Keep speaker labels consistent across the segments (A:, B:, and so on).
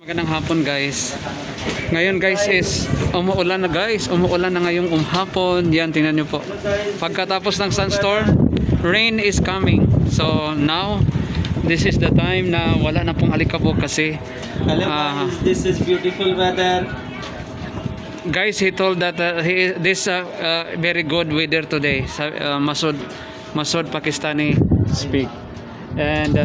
A: Magandang hapon guys. Ngayon guys is umuulan na guys. Umuulan na ngayong hapon. Yan, tingnan nyo po. Pagkatapos ng sunstorm, rain is coming. So now, this is the time na wala na pong alikabok kasi
B: Hello guys, this is beautiful weather.
A: guys, he told that this very good weather today. Masud Pakistani speak. And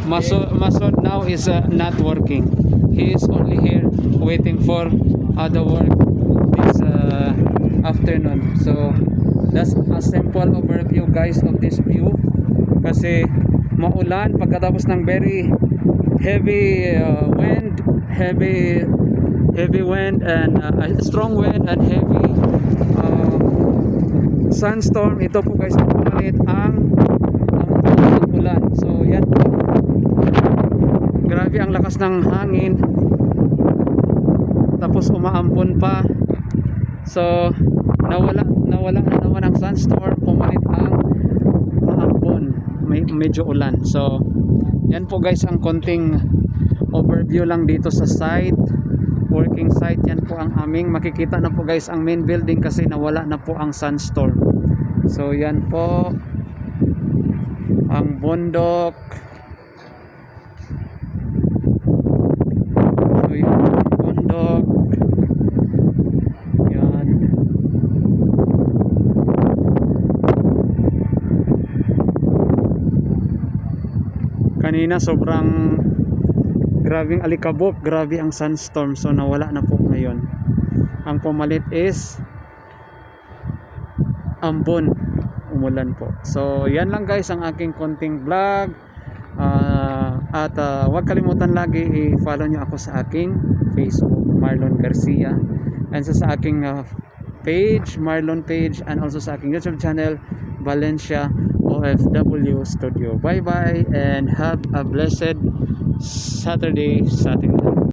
A: Masud now is not working. He is only here waiting for the work this afternoon. So that's a simple overview guys of this view. Kasi maulan pagkatapos ng very heavy wind, heavy wind and strong wind and heavy sandstorm. Ito po guys, pumalit ang ulan. So yan po. Grabe ang lakas ng hangin. Tapos umaampon pa. So nawala na naman ang sandstorm, pumalit ang maampon. Medyo ulan. So yan po guys ang konting overview lang dito sa site. Working site, yan po ang aming makikita na po guys ang main building kasi nawala na po ang sandstorm. So yan po ang bundok. So yan ang bundok. Yan. Kanina sobrang grabing alikabok, grabe ang sandstorm. So nawala na po ngayon. Ang pumalit is ambon, umulan po. So yan lang guys ang aking konting vlog. At huwag kalimutan lagi i-follow nyo ako sa aking Facebook, Marlon Garcia, and sa aking page, Marlon page, and also sa aking YouTube channel, Valencia OFW Studio. Bye bye and have a blessed Saturday.